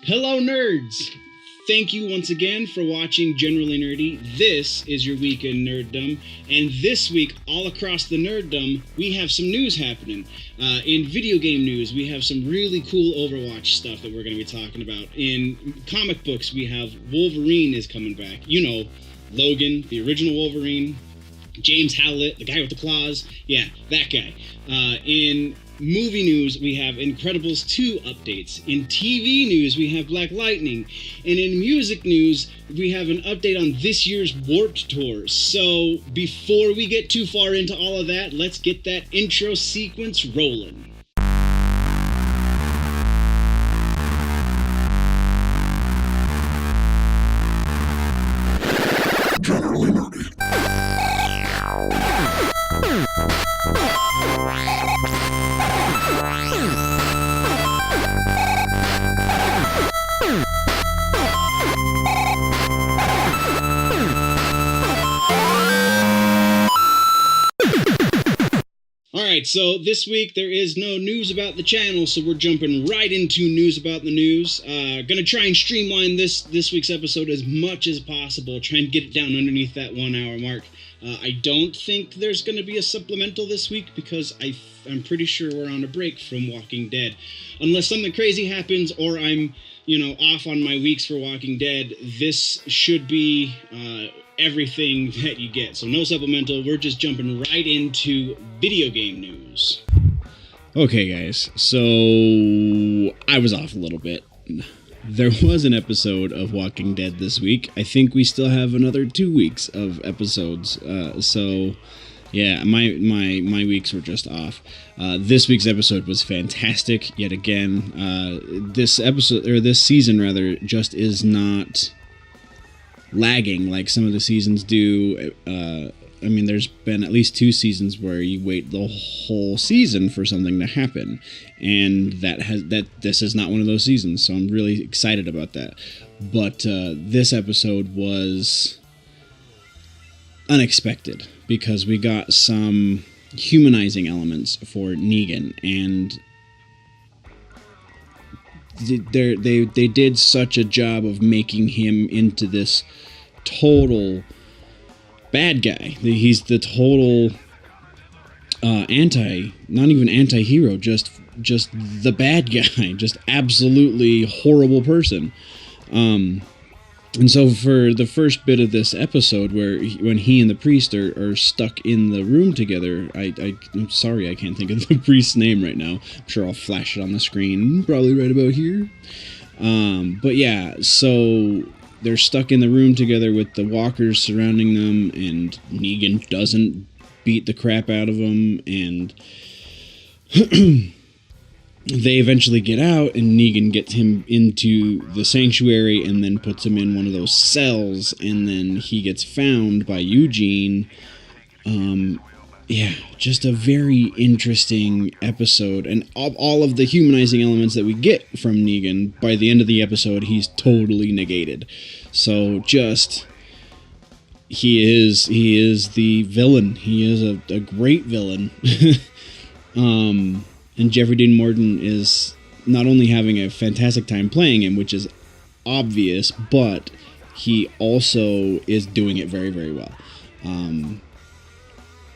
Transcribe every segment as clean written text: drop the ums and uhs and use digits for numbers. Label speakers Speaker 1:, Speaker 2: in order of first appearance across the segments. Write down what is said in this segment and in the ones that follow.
Speaker 1: Hello, nerds! Thank you once again for watching Generally Nerdy. This is your week in Nerdom, and this week, all across the Nerdom, we have some news happening. In video game news, we have some really cool Overwatch stuff that we're going to be talking about. In comic books, we have Wolverine is coming back. You know, Logan, the original Wolverine, James Howlett, the guy with the claws. Yeah, that guy. In movie news, we have Incredibles 2 updates. In TV news, we have Black Lightning. And in music news, we have an update on this year's Warped Tour. So, before we get too far into all of that, let's get that intro sequence rolling.
Speaker 2: Generally Nerdy.
Speaker 1: Alright, so this week there is no news about the channel, so we're jumping right into news about the news. Gonna try and streamline this week's episode as much as possible, try and get it down underneath that 1 hour mark. I don't think there's gonna be a supplemental this week because I'm pretty sure we're on a break from Walking Dead. Unless something crazy happens or I'm, off on my weeks for Walking Dead, this should be everything that you get. So no supplemental, we're just jumping right into video game news. Okay guys, so I was off a little bit. There was an episode of Walking Dead this week. I think we still have another 2 weeks of episodes. So yeah, my weeks were just off. This week's episode was fantastic yet again. This season rather just is not lagging like some of the seasons do. There's been at least 2 seasons where you wait the whole season for something to happen, and this is not one of those seasons, so I'm really excited about that. But this episode was unexpected because we got some humanizing elements for Negan, and they did such a job of making him into this total bad guy. He's the total not even anti-hero, just the bad guy, just absolutely horrible person. And so for the first bit of this episode, when he and the priest are stuck in the room together, I'm sorry I can't think of the priest's name right now. I'm sure I'll flash it on the screen, probably right about here. But yeah, so they're stuck in the room together with the walkers surrounding them, and Negan doesn't beat the crap out of them, and they eventually get out, and Negan gets him into the sanctuary and then puts him in one of those cells, and then he gets found by Eugene. Just a very interesting episode, and all of the humanizing elements that we get from Negan, by the end of the episode, he's totally negated. So he is the villain. He is a great villain. And Jeffrey Dean Morgan is not only having a fantastic time playing him, which is obvious, but he also is doing it very, very well.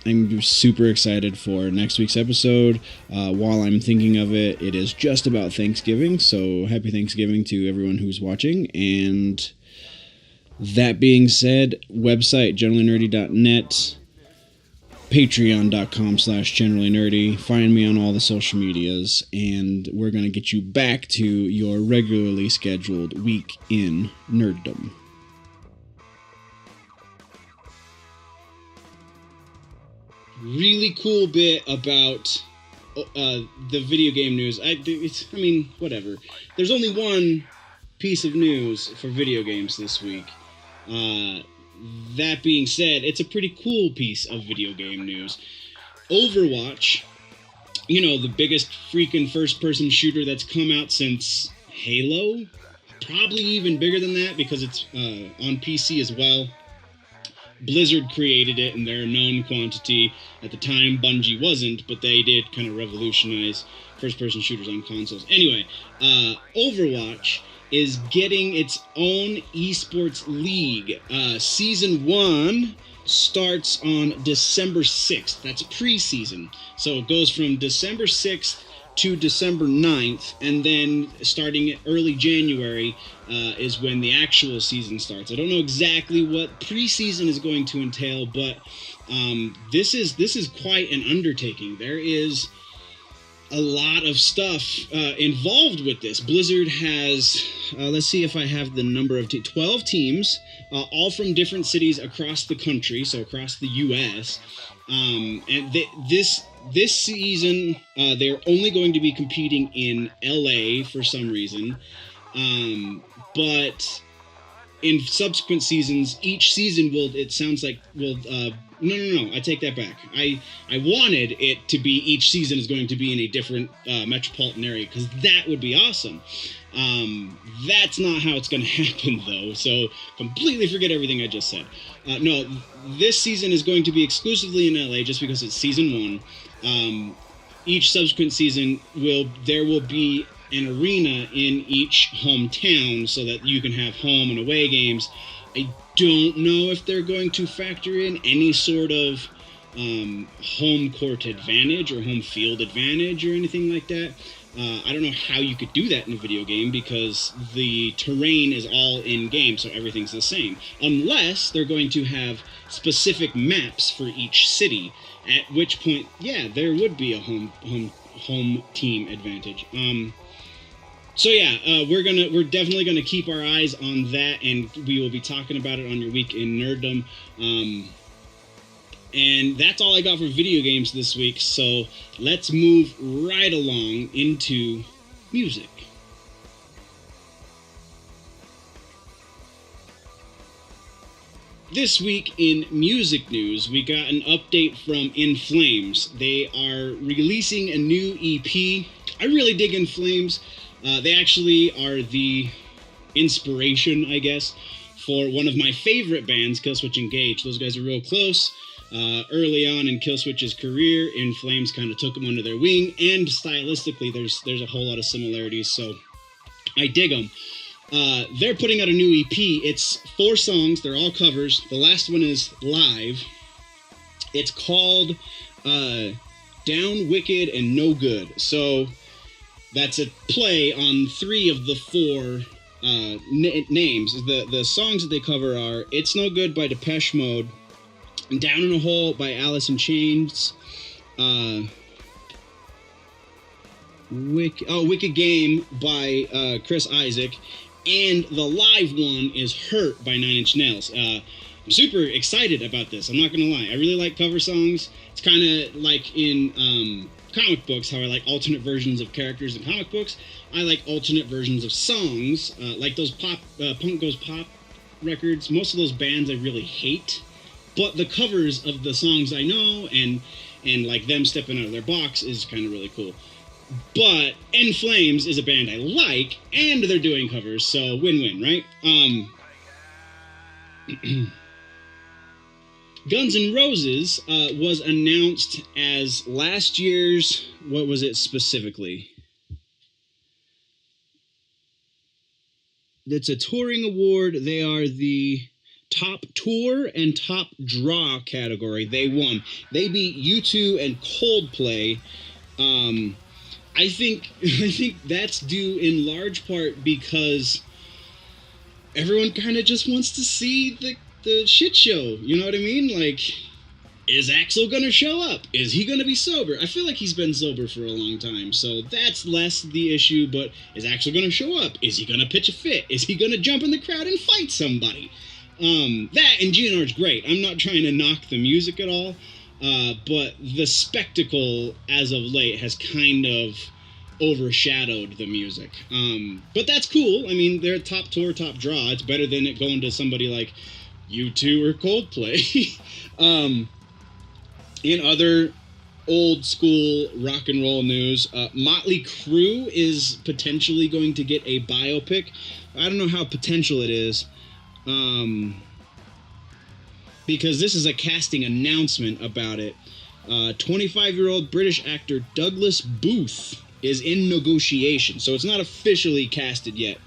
Speaker 1: I'm super excited for next week's episode. While I'm thinking of it, it is just about Thanksgiving, so happy Thanksgiving to everyone who's watching. And that being said, website, generallynerdy.net, patreon.com/generallynerdy. Find me on all the social medias, and we're going to get you back to your regularly scheduled week in Nerddom. Really cool bit about the video game news. Whatever. There's only one piece of news for video games this week. That being said, it's a pretty cool piece of video game news. Overwatch, the biggest freaking first-person shooter that's come out since Halo. Probably even bigger than that because it's on PC as well. Blizzard created it, and they're a known quantity. At the time, Bungie wasn't, but they did kind of revolutionize first-person shooters on consoles. Anyway, Overwatch is getting its own Esports League. Season 1 starts on December 6th. That's preseason. So it goes from December 6th to December 9th, and then starting early January is when the actual season starts. I don't know exactly what preseason is going to entail, but this is quite an undertaking. There is a lot of stuff involved with this. Blizzard has, let's see if I have the number of 12 teams, all from different cities across the country, so across the U.S. And this season, they're only going to be competing in L.A. for some reason, but in subsequent seasons, each season will, it sounds like, will... No, I take that back. I wanted it to be each season is going to be in a different metropolitan area, because that would be awesome. That's not how it's going to happen, though, so completely forget everything I just said. No, this season is going to be exclusively in LA just because it's season 1. Each subsequent season there will be an arena in each hometown so that you can have home and away games. I don't know if they're going to factor in any sort of home court advantage or home field advantage or anything like that. I don't know how you could do that in a video game because the terrain is all in-game, so everything's the same. Unless they're going to have specific maps for each city, at which point, yeah, there would be a home team advantage. So yeah, we're definitely gonna keep our eyes on that, and we will be talking about it on your week in Nerdom. And that's all I got for video games this week. So let's move right along into music. This week in music news, we got an update from In Flames. They are releasing a new EP. I really dig In Flames. They actually are the inspiration, I guess, for one of my favorite bands, Killswitch Engage. Those guys are real close. Early on in Killswitch's career, In Flames kind of took them under their wing, and stylistically, there's a whole lot of similarities, so I dig them. They're putting out a new EP. It's 4 songs. They're all covers. The last one is live. It's called Down, Wicked, and No Good. So that's a play on 3 of the 4 names. The songs that they cover are It's No Good by Depeche Mode, Down in a Hole by Alice in Chains, Wicked Game by Chris Isaac, and the live one is Hurt by 9 Inch Nails. I'm super excited about this, I'm not gonna lie. I really like cover songs. It's kind of like in comic books, how I like alternate versions of characters in comic books. I like alternate versions of songs, like those Punk Goes Pop records. Most of those bands I really hate, but the covers of the songs I know and like them stepping out of their box is kind of really cool. But In Flames is a band I like, and they're doing covers, so win-win, right? Guns N' Roses was announced as last year's, what was it specifically? It's a touring award. They are the top tour and top draw category. They won. They beat U2 and Coldplay. I think that's due in large part because everyone kind of just wants to see the shit show. You know what I mean? Like, is Axl gonna show up? Is he gonna be sober? I feel like he's been sober for a long time, so that's less the issue, but is Axl gonna show up? Is he gonna pitch a fit? Is he gonna jump in the crowd and fight somebody? That and GNR's great. I'm not trying to knock the music at all, but the spectacle as of late has kind of overshadowed the music. But that's cool. I mean, they're top tour, top draw. It's better than it going to somebody like U2 or Coldplay. In other old school rock and roll news, Motley Crue is potentially going to get a biopic. I don't know how potential it is, because this is a casting announcement about it. 25-year-old British actor Douglas Booth is in negotiation, so it's not officially casted yet.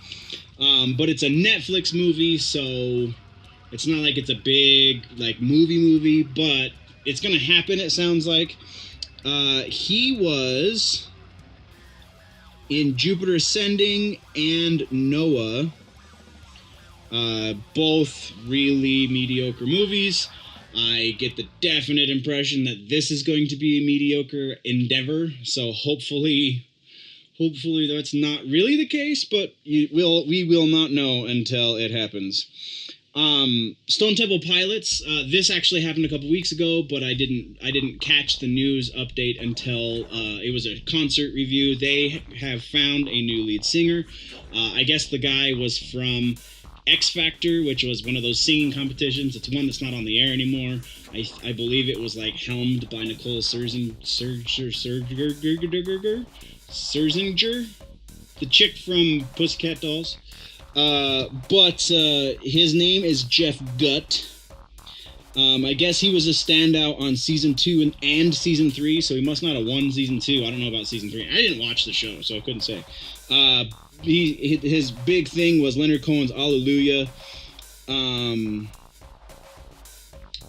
Speaker 1: But it's a Netflix movie, so it's not like it's a big like movie, but it's gonna happen. It sounds like he was in Jupiter Ascending and Noah, both really mediocre movies. I get the definite impression that this is going to be a mediocre endeavor, so hopefully that's not really the case, but we will not know until it happens. Stone Temple Pilots. This actually happened a couple weeks ago, but I didn't catch the news update until it was a concert review. They have found a new lead singer. I guess the guy was from X Factor, which was one of those singing competitions. It's one that's not on the air anymore. I believe it was like helmed by Nicole Scherzinger, the chick from Pussycat Dolls. But his name is Jeff Gutt. I guess he was a standout on season 2 and season 3, so he must not have won season 2. I don't know about season 3. I didn't watch the show, so I couldn't say. His big thing was Leonard Cohen's Hallelujah.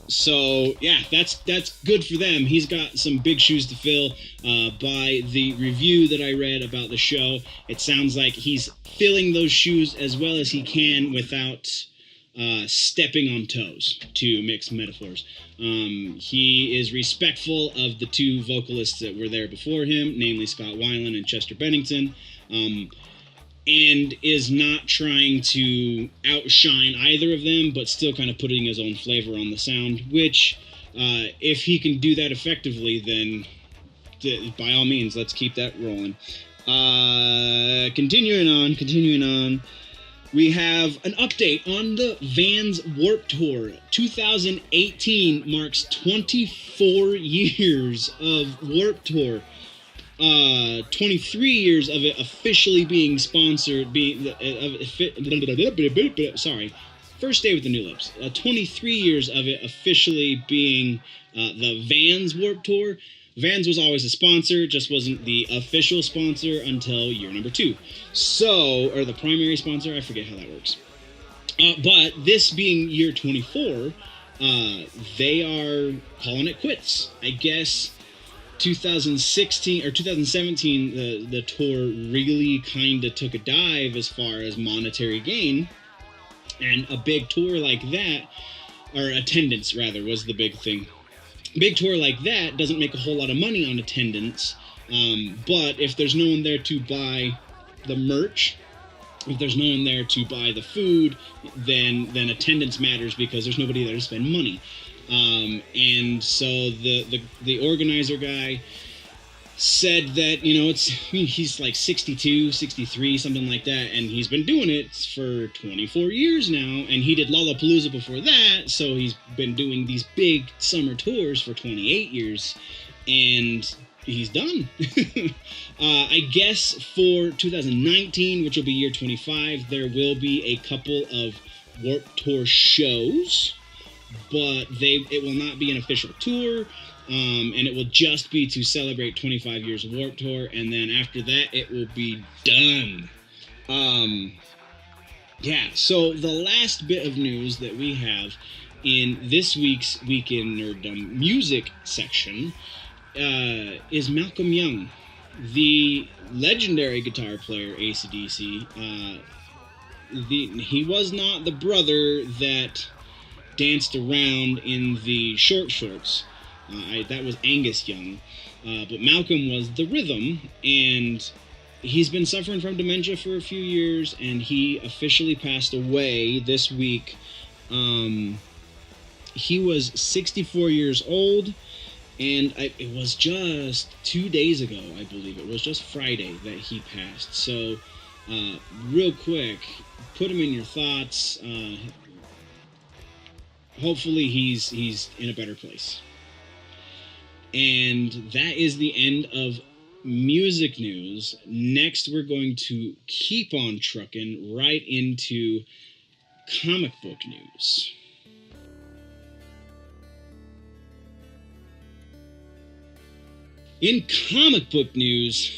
Speaker 1: So yeah, that's good for them. He's got some big shoes to fill. By the review that I read about the show, it sounds like he's filling those shoes as well as he can without stepping on toes, to mix metaphors. He is respectful of the two vocalists that were there before him, namely Scott Weiland and Chester Bennington. And is not trying to outshine either of them, but still kind of putting his own flavor on the sound, which, if he can do that effectively, then by all means, let's keep that rolling. Continuing on, we have an update on the Vans Warped Tour. 2018 marks 24 years of Warped Tour. 23 years of it officially being sponsored, first day with the new lips. 23 years of it officially being the Vans Warped Tour. Vans was always a sponsor, just wasn't the official sponsor until year number 2. So, or the primary sponsor, I forget how that works. But this being year 24, they are calling it quits. I guess 2016 or 2017, the tour really kind of took a dive as far as monetary gain, and a big tour like that, or attendance rather, was the big thing. Big tour like that doesn't make a whole lot of money on attendance, but if there's no one there to buy the merch, if there's no one there to buy the food, then attendance matters because there's nobody there to spend money. And so the organizer guy said that, he's like 62, 63, something like that, and he's been doing it for 24 years now, and he did Lollapalooza before that, so he's been doing these big summer tours for 28 years, and he's done. I guess for 2019, which will be year 25, there will be a couple of Warped Tour shows, but it will not be an official tour, and it will just be to celebrate 25 years of Warped Tour, and then after that, it will be done. So the last bit of news that we have in this week's Week in Nerdom music section is Malcom Young, the legendary guitar player, AC/DC. He was not the brother that danced around in the short shorts. That was Angus Young. But Malcolm was the rhythm, and he's been suffering from dementia for a few years, and he officially passed away this week. He was 64 years old, and it was just 2 days ago, I believe. It was just Friday that he passed. So, real quick, put him in your thoughts. Hopefully he's in a better place. And that is the end of music news. Next, we're going to keep on trucking right into comic book news. In comic book news,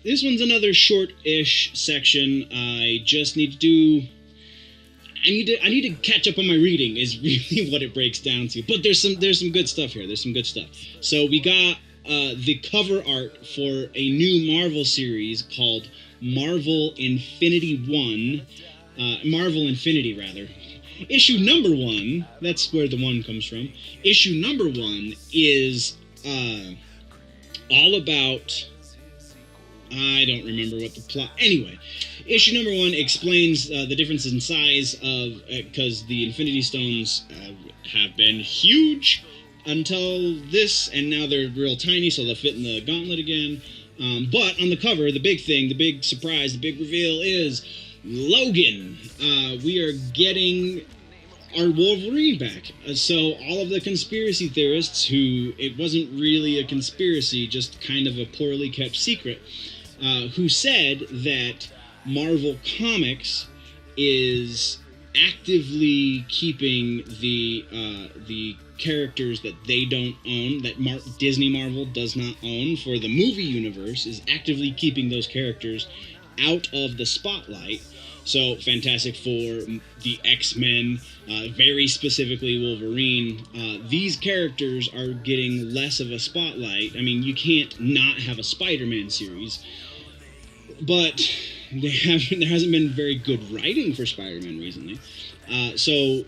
Speaker 1: this one's another short-ish section. I just need to do... I need to catch up on my reading is really what it breaks down to. But there's some good stuff here. There's some good stuff. So we got the cover art for a new Marvel series called Marvel Infinity, rather. Issue number 1, that's where the 1 comes from. Issue number 1 is all about... I don't remember what the plot... Anyway, issue number 1 explains the differences in size of... Because the Infinity Stones have been huge until this, and now they're real tiny, so they'll fit in the gauntlet again. But on the cover, the big thing, the big surprise, the big reveal is Logan. We are getting our Wolverine back. So all of the conspiracy theorists who... It wasn't really a conspiracy, just kind of a poorly kept secret... who said that Marvel Comics is actively keeping the characters that they don't own, that Disney Marvel does not own for the movie universe, is actively keeping those characters out of the spotlight. So Fantastic Four, the X-Men, very specifically Wolverine, these characters are getting less of a spotlight. I mean, you can't not have a Spider-Man series. But there hasn't been very good writing for Spider-Man recently. So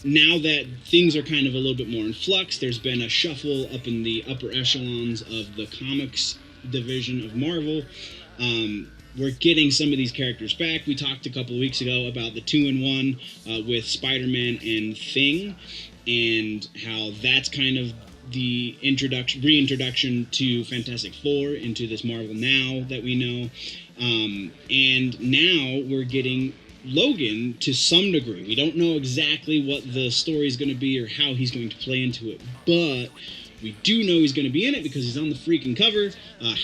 Speaker 1: now that things are kind of a little bit more in flux, there's been a shuffle up in the upper echelons of the comics division of Marvel. We're getting some of these characters back. We talked a couple of weeks ago about the 2-in-1 with Spider-Man and Thing, and how that's kind of the reintroduction to Fantastic Four into this Marvel Now that we know. And now we're getting Logan to some degree. We don't know exactly what the story is going to be or how he's going to play into it, but we do know he's going to be in it because he's on the freaking cover.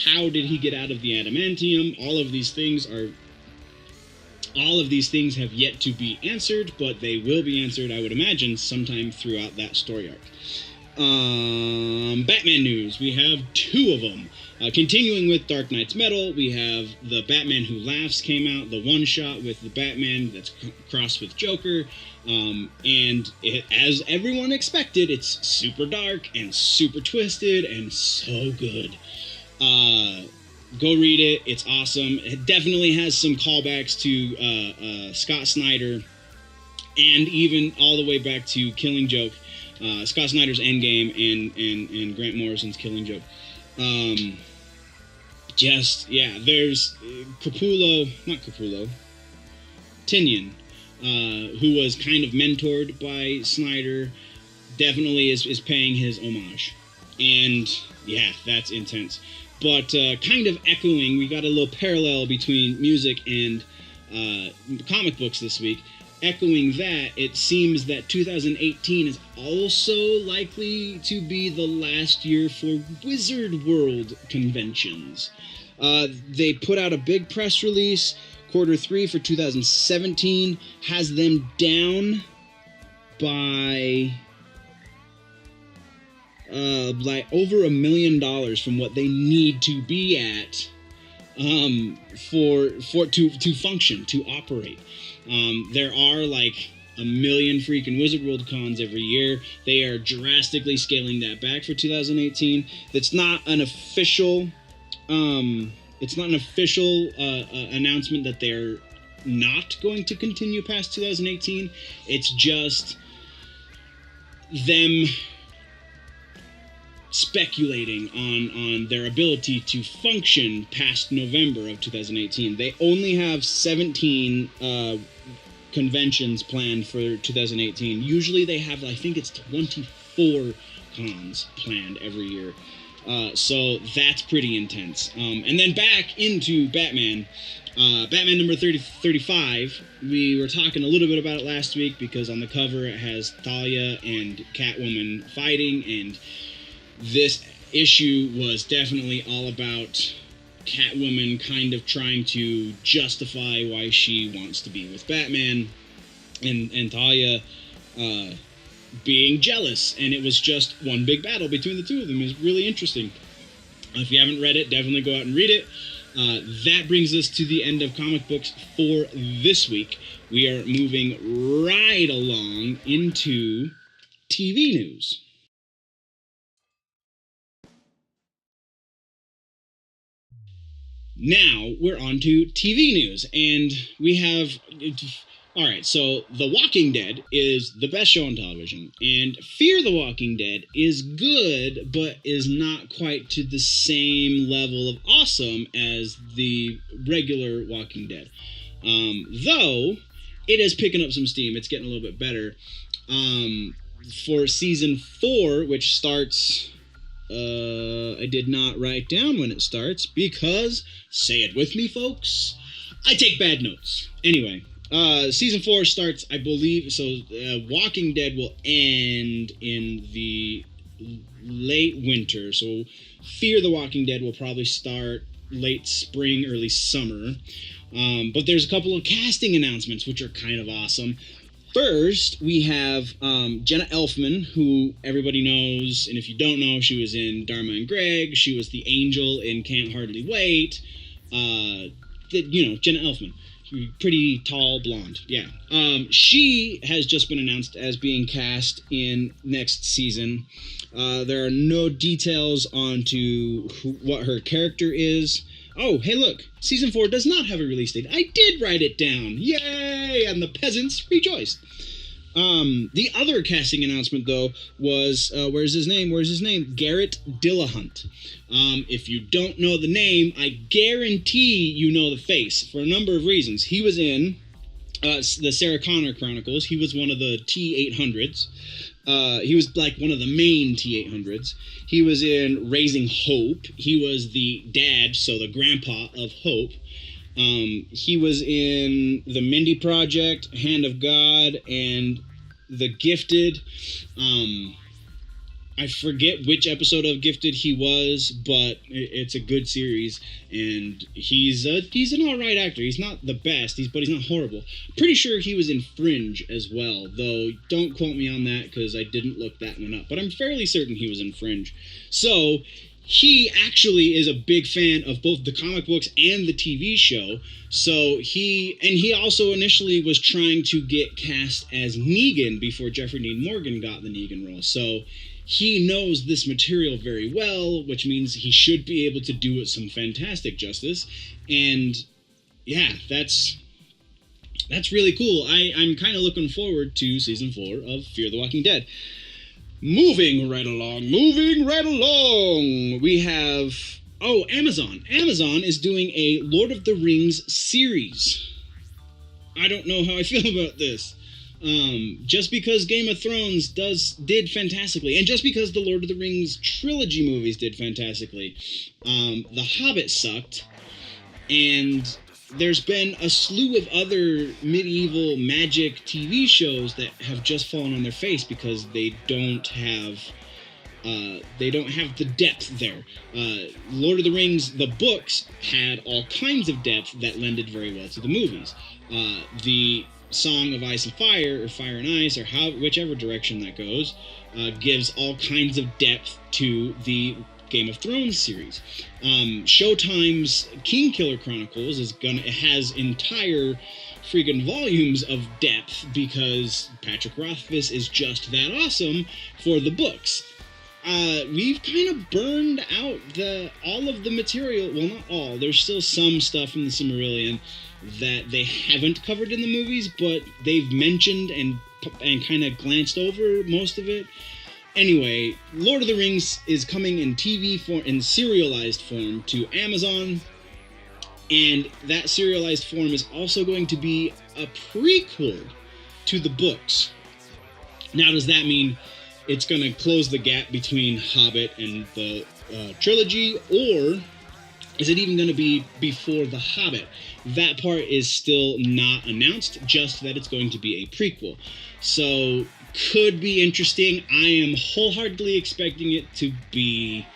Speaker 1: How did he get out of the adamantium? All of these things have yet to be answered, but they will be answered, I would imagine, sometime throughout that story arc. Batman news. We have 2 of them. Continuing with Dark Knight's Metal, we have The Batman Who Laughs came out, the one-shot with the Batman that's crossed with Joker, and as everyone expected, it's super dark and super twisted and so good. Go read it. It's awesome. It definitely has some callbacks to Scott Snyder, and even all the way back to Killing Joke, Scott Snyder's Endgame and Grant Morrison's Killing Joke. There's Tinian, who was kind of mentored by Snyder, definitely is paying his homage. And yeah, that's intense. But kind of echoing, we got a little parallel between music and comic books this week. Echoing that, it seems that 2018 is also likely to be the last year for Wizard World conventions. They put out a big press release. Q3 for 2017 has them down by like over $1 million from what they need to be at to function, to operate. There are like a million freaking Wizard World cons every year. They are drastically scaling that back for 2018. That's not an official. It's not an official announcement that they're not going to continue past 2018. It's just them speculating on their ability to function past November of 2018. They only have 17 conventions planned for 2018. Usually they have, I think it's 24 cons planned every year. So that's pretty intense. And then back into Batman. Batman number 35. We were talking a little bit about it last week because on the cover it has Talia and Catwoman fighting, and this issue was definitely all about Catwoman kind of trying to justify why she wants to be with Batman, and Talia being jealous, and it was just one big battle between the two of them. It was really interesting. If you haven't read it, definitely go out and read it. That brings us to the end of comic books for this week. We are moving right along into TV news. Now we're on to TV news, and we have... Alright, so The Walking Dead is the best show on television, and Fear the Walking Dead is good, but is not quite to the same level of awesome as the regular Walking Dead. Though, it is picking up some steam. It's getting a little bit better. For season 4, which starts... I did not write down when it starts, because, say it with me, folks, I take bad notes. Anyway... season 4 starts, I believe, so Walking Dead will end in the late winter, so Fear the Walking Dead will probably start late spring, early summer, but there's a couple of casting announcements, which are kind of awesome. First, we have Jenna Elfman, who everybody knows, and if you don't know, she was in Dharma and Greg, she was the Angel in Can't Hardly Wait, Jenna Elfman. Pretty tall, blonde. Yeah. She has just been announced as being cast in next season. There are no details on what her character is. Oh, hey, look. Season 4 does not have a release date. I did write it down. Yay! And the peasants rejoiced. The other casting announcement, though, was, where's his name? Garrett Dillahunt. If you don't know the name, I guarantee you know the face, for a number of reasons. He was in the Sarah Connor Chronicles. He was one of the T-800s. He was like one of the main T-800s. He was in Raising Hope. He was the dad, so the grandpa of Hope. He was in The Mindy Project, Hand of God, and The Gifted. I forget which episode of Gifted he was, but it's a good series, and he's an alright actor. He's not the best, but he's not horrible. Pretty sure he was in Fringe as well, though don't quote me on that because I didn't look that one up, but I'm fairly certain he was in Fringe. So... he actually is a big fan of both the comic books and the TV show. So he also initially was trying to get cast as Negan before Jeffrey Dean Morgan got the Negan role. So he knows this material very well, which means he should be able to do it some fantastic justice. And yeah, that's really cool. I'm kind of looking forward to season 4 of Fear the Walking Dead. Moving right along, we have, Amazon. Amazon is doing a Lord of the Rings series. I don't know how I feel about this. Just because Game of Thrones did fantastically, and just because the Lord of the Rings trilogy movies did fantastically, The Hobbit sucked, and there's been a slew of other medieval magic TV shows that have just fallen on their face because they don't have the depth there. Lord of the Rings, the books, had all kinds of depth that lended very well to the movies. The Song of Ice and Fire, or Fire and Ice, or whichever direction that goes, gives all kinds of depth to the Game of Thrones series. Showtime's King Killer Chronicles has entire freaking volumes of depth because Patrick Rothfuss is just that awesome for the books. We've kind of burned out all of the material. Well, not all. There's still some stuff from the Silmarillion that they haven't covered in the movies, but they've mentioned and kind of glanced over most of it. Anyway, Lord of the Rings is coming in TV form, in serialized form, to Amazon, and that serialized form is also going to be a prequel to the books. Now, does that mean it's going to close the gap between Hobbit and the trilogy, or is it even going to be before The Hobbit? That part is still not announced, just that it's going to be a prequel. So, could be interesting. I am wholeheartedly expecting it to be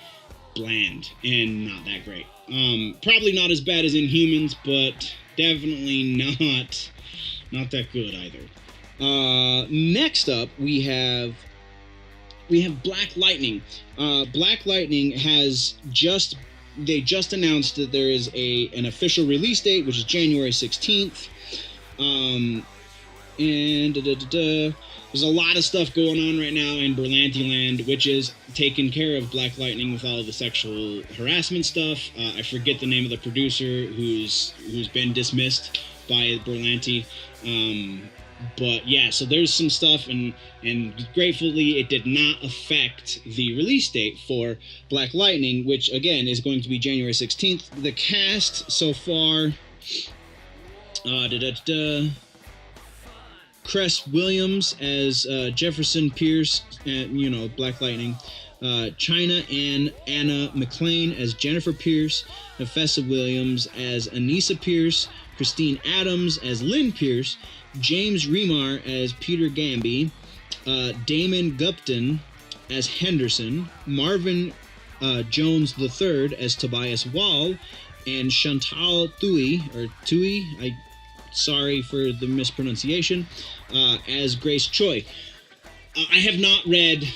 Speaker 1: bland and not that great. Probably not as bad as Inhumans, but definitely not that good either. Next up, we have Black Lightning. Black Lightning has just they just announced that there is an official release date, which is January 16th. And there's a lot of stuff going on right now in Berlanti land, which is taking care of Black Lightning with all of the sexual harassment stuff. I forget the name of the producer who's been dismissed by Berlanti. But yeah, so there's some stuff, and gratefully it did not affect the release date for Black Lightning, which again is going to be January 16th. The cast so far, Cress Williams as Jefferson Pierce, Black Lightning. China and Anna McClain as Jennifer Pierce. Nafessa Williams as Anissa Pierce. Christine Adams as Lynn Pierce. James Remar as Peter Gamby. Damon Gupton as Henderson. Marvin Jones III as Tobias Wall. And Chantal Thuy, sorry for the mispronunciation, as Grace Choi. I have not read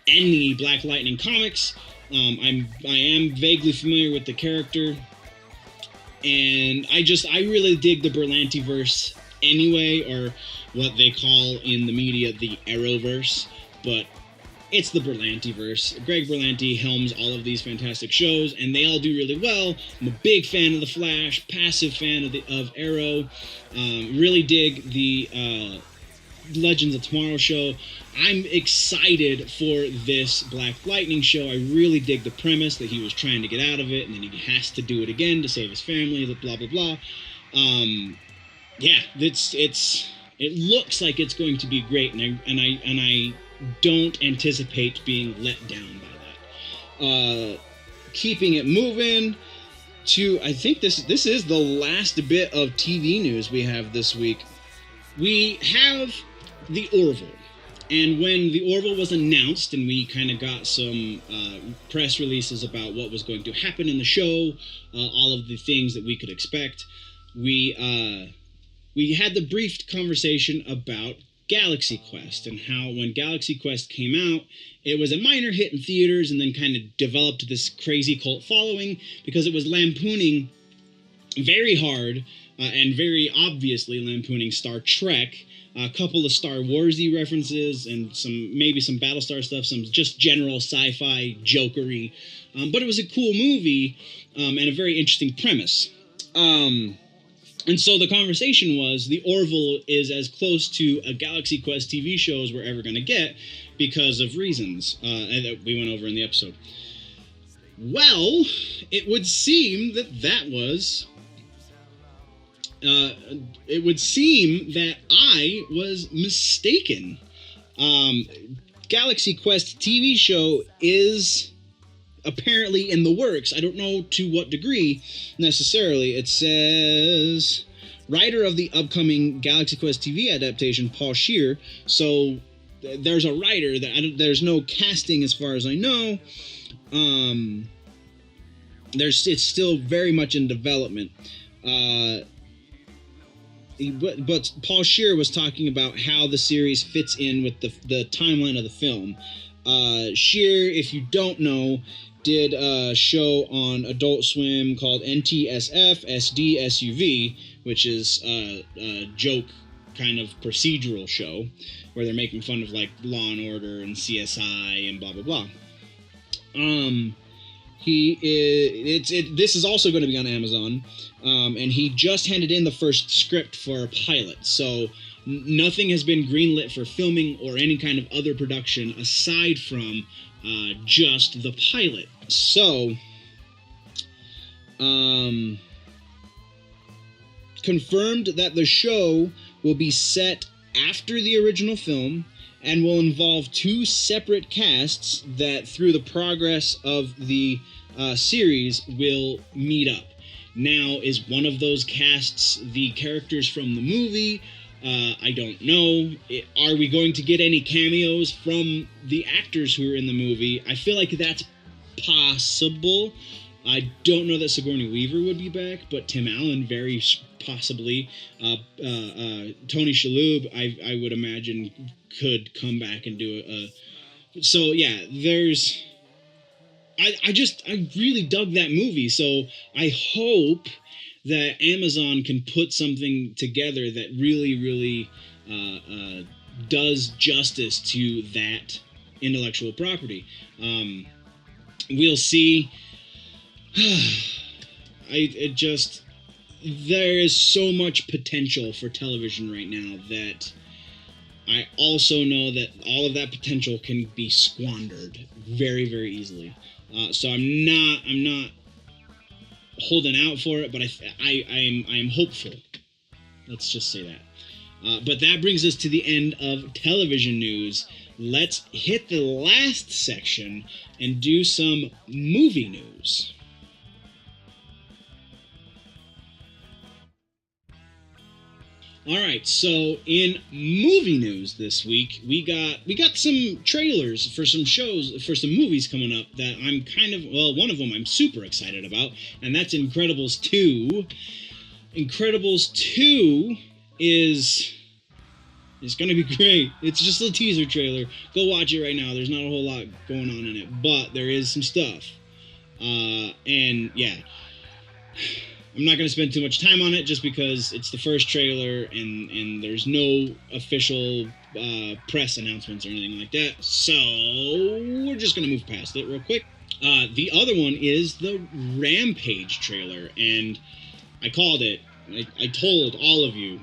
Speaker 1: any Black Lightning comics. I am vaguely familiar with the character, and I really dig the Berlantiverse anyway, or what they call in the media the Arrowverse, but it's the Berlantiverse. Greg Berlanti helms all of these fantastic shows, and they all do really well. I'm a big fan of The Flash, passive fan of Arrow. Really dig the Legends of Tomorrow show. I'm excited for this Black Lightning show. I really dig the premise that he was trying to get out of it, and then he has to do it again to save his family, blah, blah, blah. It looks like it's going to be great, and I don't anticipate being let down by that. Keeping it moving to, I think this is the last bit of TV news we have this week. We have the Orville. And when the Orville was announced, and we kind of got some press releases about what was going to happen in the show, all of the things that we could expect, we had the brief conversation about Galaxy Quest, and how when Galaxy Quest came out, it was a minor hit in theaters and then kind of developed this crazy cult following because it was lampooning very hard and very obviously lampooning Star Trek, a couple of Star Wars-y references, and maybe some Battlestar stuff, some just general sci-fi jokery. But it was a cool movie and a very interesting premise. And so the conversation was, the Orville is as close to a Galaxy Quest TV show as we're ever going to get because of reasons that we went over in the episode. Well, it would seem that was... it would seem that I was mistaken. Galaxy Quest TV show is apparently in the works. I don't know to what degree necessarily. It says writer of the upcoming Galaxy Quest TV adaptation, Paul Scheer. So there's a writer. There's no casting as far as I know. It's still very much in development. But Paul Scheer was talking about how the series fits in with the timeline of the film. Scheer, if you don't know, did a show on Adult Swim called NTSF SD SUV, which is a joke kind of procedural show where they're making fun of like Law and Order and CSI and blah blah blah. This is also going to be on Amazon, and he just handed in the first script for a pilot. So nothing has been greenlit for filming or any kind of other production aside from just the pilot. So, confirmed that the show will be set after the original film and will involve two separate casts that, through the progress of the series, will meet up. Now, is one of those casts the characters from the movie? I don't know. Are we going to get any cameos from the actors who are in the movie? I feel like that's possible. I don't know that Sigourney Weaver would be back, but Tim Allen very possibly. Tony Shalhoub, I would imagine, could come back and do so yeah, I really dug that movie. So I hope that Amazon can put something together that really does justice to that intellectual property. We'll see. There is so much potential for television right now that I also know that all of that potential can be squandered very, very easily. So I'm not holding out for it, but I am hopeful. Let's just say that. But that brings us to the end of television news. Let's hit the last section and do some movie news. All right, so in movie news this week, we got some trailers for some shows, for some movies coming up that I'm one of them I'm super excited about, and that's Incredibles 2. Incredibles 2 is going to be great. It's just a teaser trailer. Go watch it right now. There's not a whole lot going on in it, but there is some stuff. And yeah. I'm not going to spend too much time on it just because it's the first trailer and there's no official press announcements or anything like that. So we're just going to move past it real quick. The other one is the Rampage trailer, and I called it. I told all of you.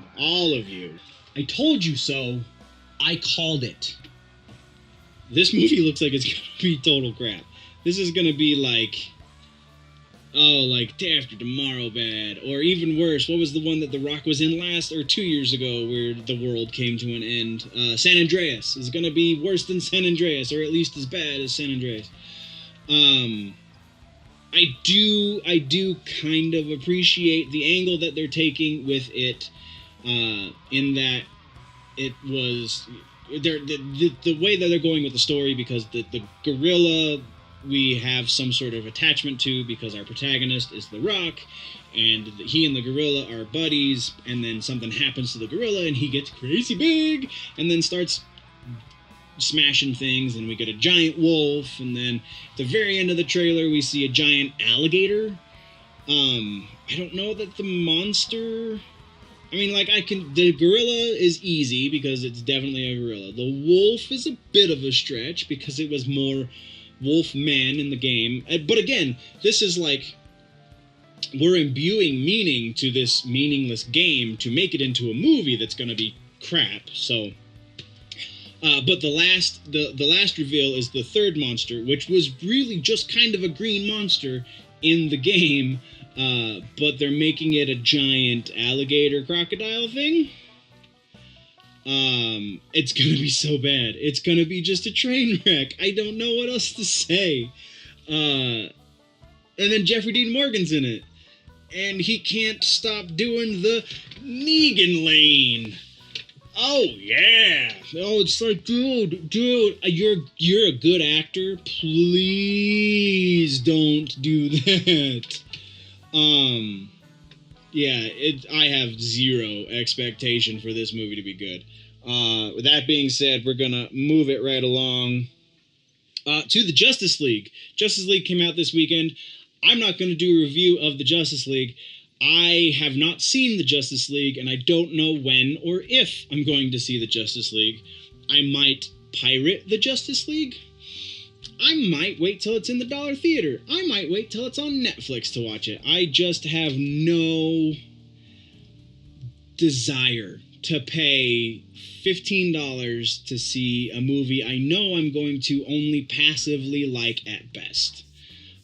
Speaker 1: I told you so. I called it. This movie looks like it's going to be total crap. This is going to be like Day After Tomorrow bad, or even worse, what was the one that The Rock was in last, or 2 years ago, where the world came to an end? San Andreas is going to be worse than San Andreas, or at least as bad as San Andreas. I do kind of appreciate the angle that they're taking with it, in that it was the way that they're going with the story, because the gorilla we have some sort of attachment to, because our protagonist is The Rock, and he and the gorilla are buddies, and then something happens to the gorilla, and he gets crazy big, and then starts smashing things, and we get a giant wolf, and then at the very end of the trailer, we see a giant alligator. I don't know that the monster... the gorilla is easy, because it's definitely a gorilla. The wolf is a bit of a stretch, because it was more Wolfman in the game. But again, this is like, we're imbuing meaning to this meaningless game to make it into a movie that's going to be crap. So, but the last reveal is the third monster, which was really just kind of a green monster in the game, but they're making it a giant alligator crocodile thing. It's gonna be so bad. It's gonna be just a train wreck. I don't know what else to say. And then Jeffrey Dean Morgan's in it, and he can't stop doing the Negan lane. Oh yeah. Oh, it's like, dude, you're a good actor. Please don't do that. Yeah, I have zero expectation for this movie to be good. With that being said, we're gonna move it right along to the Justice League. Justice League came out this weekend. I'm not going to do a review of the Justice League. I have not seen the Justice League, and I don't know when or if I'm going to see the Justice League. I might pirate the Justice League. I might wait till it's in the dollar theater. I might wait till it's on Netflix to watch it. I just have no desire to pay $15 to see a movie I know I'm going to only passively like at best.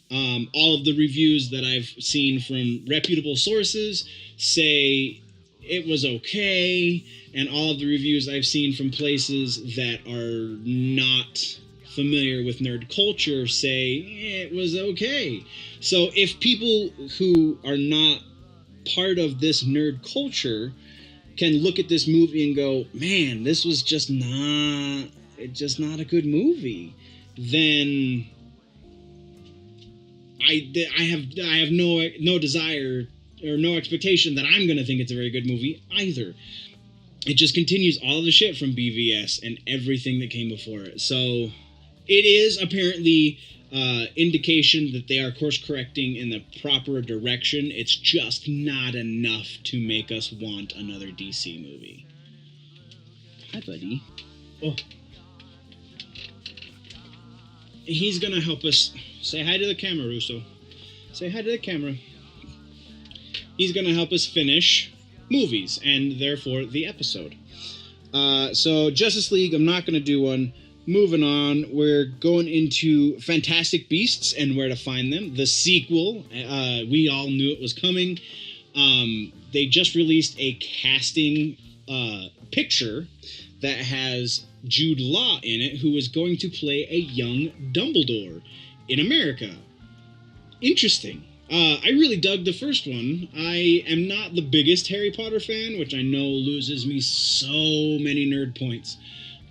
Speaker 1: All of the reviews that I've seen from reputable sources say it was okay, and all of the reviews I've seen from places that are not familiar with nerd culture say it was okay. So if people who are not part of this nerd culture can look at this movie and go, man, this was just not a good movie, then I have no desire or no expectation that I'm going to think it's a very good movie either. It just continues all of the shit from BVS and everything that came before it. So it is apparently indication that they are course correcting in the proper direction. It's just not enough to make us want another DC movie. Hi, buddy. Oh. He's gonna help us. Say hi to the camera, Russo. Say hi to the camera. He's gonna help us finish movies, and therefore the episode. So Justice League, I'm not gonna do one. Moving on, we're going into Fantastic Beasts and Where to Find Them, the sequel. We all knew it was coming. They just released a casting picture that has Jude Law in it, who is going to play a young Dumbledore in America. Interesting. I really dug the first one. I am not the biggest Harry Potter fan, which I know loses me so many nerd points.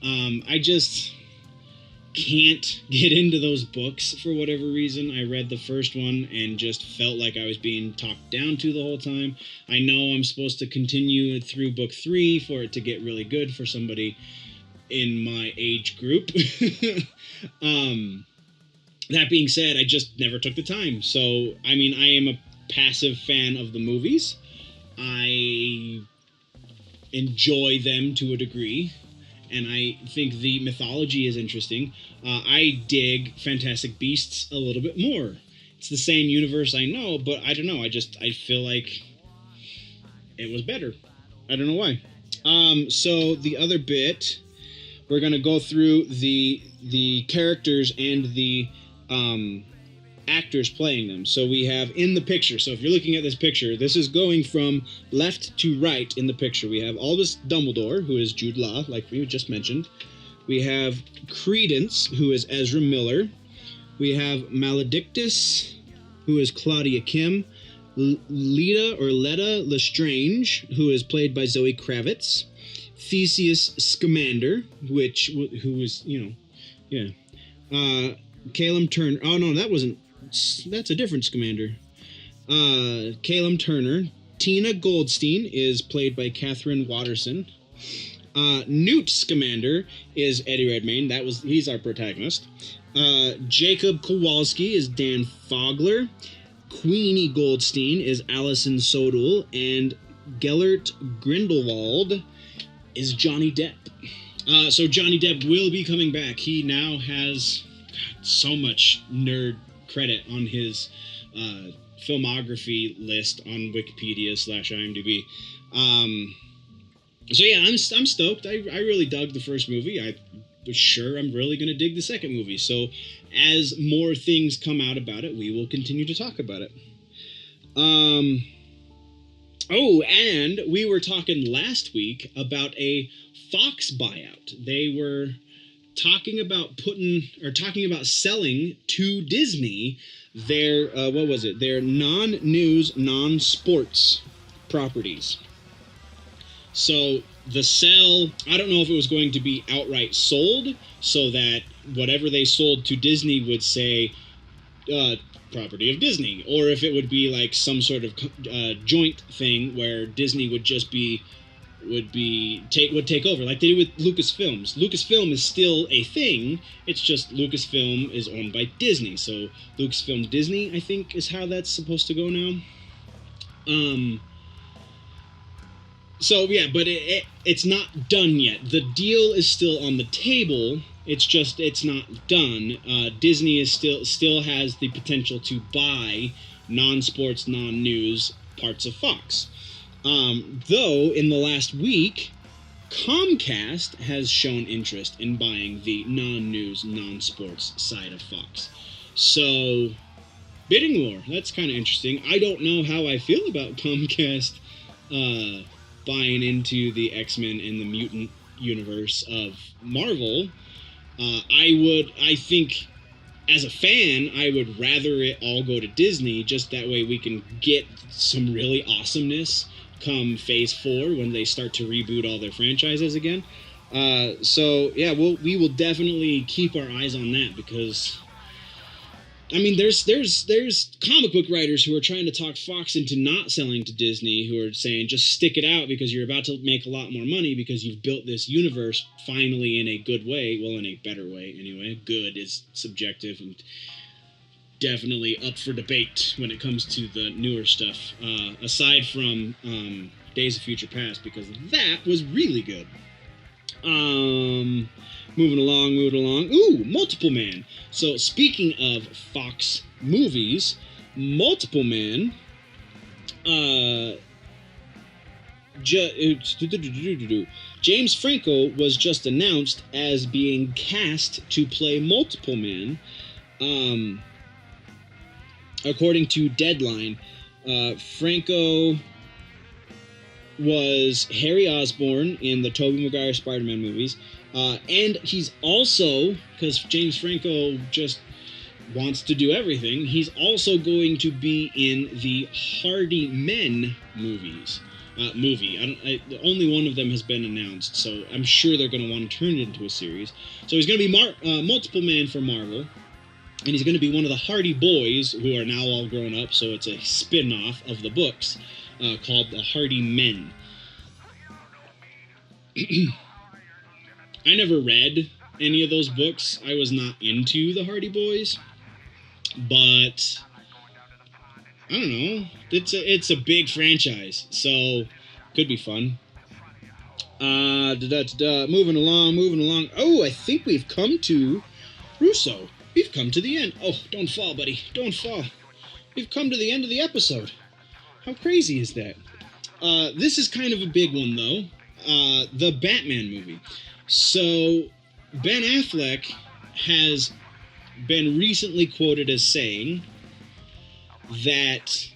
Speaker 1: I just can't get into those books for whatever reason. I read the first one and just felt like I was being talked down to the whole time. I know I'm supposed to continue through book 3 for it to get really good for somebody in my age group. That being said, I just never took the time. So, I mean, I am a passive fan of the movies. I enjoy them to a degree, and I think the mythology is interesting. I dig Fantastic Beasts a little bit more. It's the same universe, I know, but I don't know. I feel like it was better. I don't know why. So the other bit, we're going to go through the characters and the actors playing them. So we have in the picture, so if you're looking at this picture, this is going from left to right in the picture. We have Albus Dumbledore, who is Jude Law, like we just mentioned. We have Credence, who is Ezra Miller. We have Maledictus, who is Claudia Kim. Letta Lestrange, who is played by Zoe Kravitz. Theseus Scamander, who is, Calum Turner. Oh, no, that's a different Scamander. Calum Turner. Tina Goldstein is played by Catherine Watterson. Newt Scamander is Eddie Redmayne. He's our protagonist. Jacob Kowalski is Dan Fogler. Queenie Goldstein is Alison Sodul. And Gellert Grindelwald is Johnny Depp. So Johnny Depp will be coming back. He now has so much nerd credit on his filmography list on Wikipedia/IMDb. So yeah, I'm stoked. I really dug the first movie. I was sure I'm really going to dig the second movie. So as more things come out about it, we will continue to talk about it. Oh, and we were talking last week about a Fox buyout. They were talking about selling to Disney their their non-news, non-sports properties. So the sale, I don't know if it was going to be outright sold, so that whatever they sold to Disney would say property of Disney, or if it would be like some sort of joint thing where Disney would just would take over, like they do with Lucasfilms. Lucasfilm is still a thing. It's just Lucasfilm is owned by Disney, so Lucasfilm Disney, I think, is how that's supposed to go now. So yeah, but it's not done yet. The deal is still on the table. It's not done. Disney is still has the potential to buy non-sports, non-news parts of Fox. Though in the last week, Comcast has shown interest in buying the non-news, non-sports side of Fox. So, bidding war. That's kind of interesting. I don't know how I feel about Comcast buying into the X-Men and the mutant universe of Marvel. I think, as a fan, I would rather it all go to Disney, just that way we can get some really awesomeness come Phase 4 when they start to reboot all their franchises again. So, yeah, we will definitely keep our eyes on that, because I mean, there's comic book writers who are trying to talk Fox into not selling to Disney, who are saying just stick it out because you're about to make a lot more money because you've built this universe finally in a good way. Well, in a better way, anyway. Good is subjective and definitely up for debate when it comes to the newer stuff. Aside from Days of Future Past, because that was really good. Moving along. Ooh, Multiple Man. So, speaking of Fox movies, Multiple Man, James Franco was just announced as being cast to play Multiple Man. According to Deadline, Franco was Harry Osborn in the Tobey Maguire Spider-Man movies. And he's also, because James Franco just wants to do everything, he's also going to be in the Hardy Men movies. Only one of them has been announced, so I'm sure they're going to want to turn it into a series. So he's going to be Multiple Man for Marvel, and he's going to be one of the Hardy Boys, who are now all grown up, so it's a spin-off of the books called the Hardy Men. I never read any of those books. I was not into the Hardy Boys, but I don't know. It's a big franchise, so could be fun. Moving along. Oh, I think we've come to Russo. We've come to the end. Oh, don't fall, buddy. Don't fall. We've come to the end of the episode. How crazy is that? This is kind of a big one, though. The Batman movie. So, Ben Affleck has been recently quoted as saying that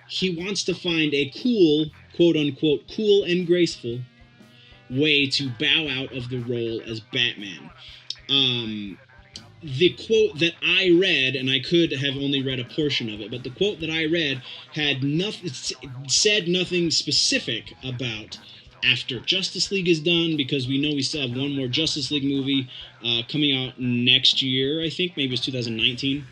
Speaker 1: he wants to find a cool, quote-unquote, cool and graceful way to bow out of the role as Batman. The quote that I read, and I could have only read a portion of it, but the quote that I read said nothing specific about after Justice League is done, because we know we still have one more Justice League movie coming out next year, I think. Maybe it's 2019.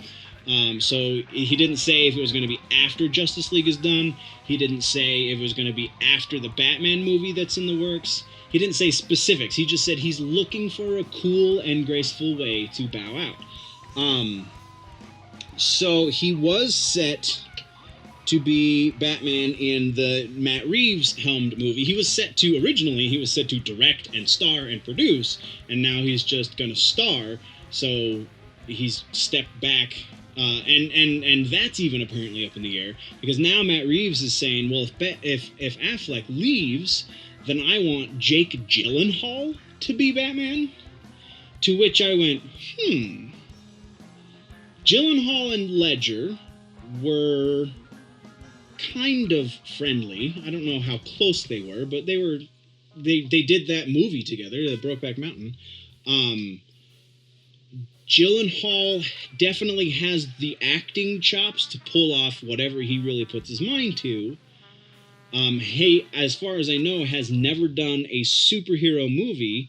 Speaker 1: So he didn't say if it was going to be after Justice League is done. He didn't say if it was going to be after the Batman movie that's in the works. He didn't say specifics. He just said he's looking for a cool and graceful way to bow out. So he was set to be Batman in the Matt Reeves helmed movie. He was set to direct and star and produce, and now he's just gonna star, so he's stepped back, and that's even apparently up in the air, because now Matt Reeves is saying, well, if Affleck leaves, then I want Jake Gyllenhaal to be Batman, to which I went, Gyllenhaal and Ledger were kind of friendly. I don't know how close they were, but they did that movie together, the Brokeback Mountain. Gyllenhaal definitely has the acting chops to pull off whatever he really puts his mind to. He, as far as I know, has never done a superhero movie,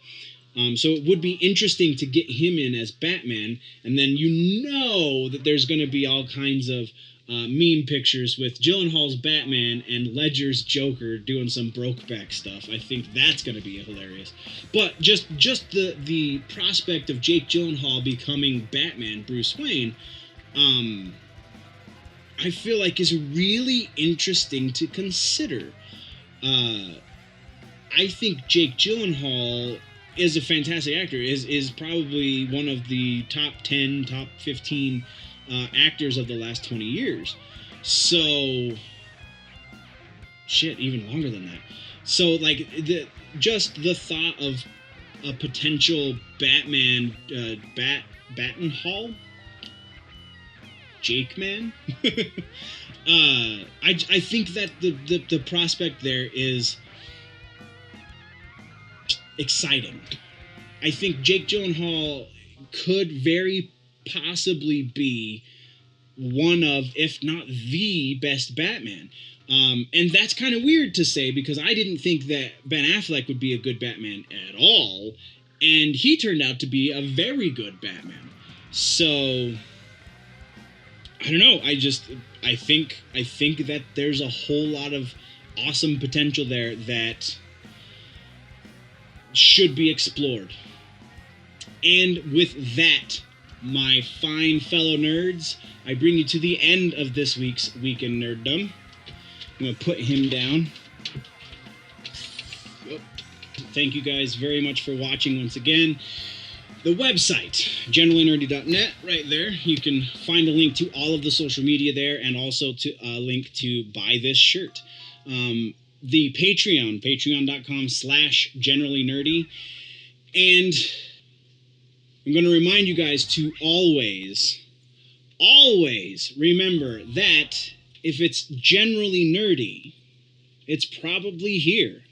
Speaker 1: so it would be interesting to get him in as Batman, and then you know that there's going to be all kinds of meme pictures with Gyllenhaal's Batman and Ledger's Joker doing some Brokeback stuff. I think that's going to be hilarious. But just the prospect of Jake Gyllenhaal becoming Batman, Bruce Wayne, I feel like is really interesting to consider. I think Jake Gyllenhaal is a fantastic actor, is probably one of the top 10, top 15 actors of the last 20 years. So, shit, even longer than that. So, like, the thought of a potential Batman, Battenhall? Jake Man? I think that the prospect there is exciting. I think Jake Gyllenhaal could very possibly be one of, if not the best Batman. And that's kind of weird to say, because I didn't think that Ben Affleck would be a good Batman at all, and he turned out to be a very good Batman. So, I don't know. I think that there's a whole lot of awesome potential there that should be explored. And with that, my fine fellow nerds, I bring you to the end of this week's Week in Nerddom. I'm going to put him down. Thank you guys very much for watching once again. The website, generallynerdy.net, right there. You can find a link to all of the social media there, and also to a link to buy this shirt. The Patreon, patreon.com/generallynerdy. And I'm going to remind you guys to always remember that if it's generally nerdy, it's probably here.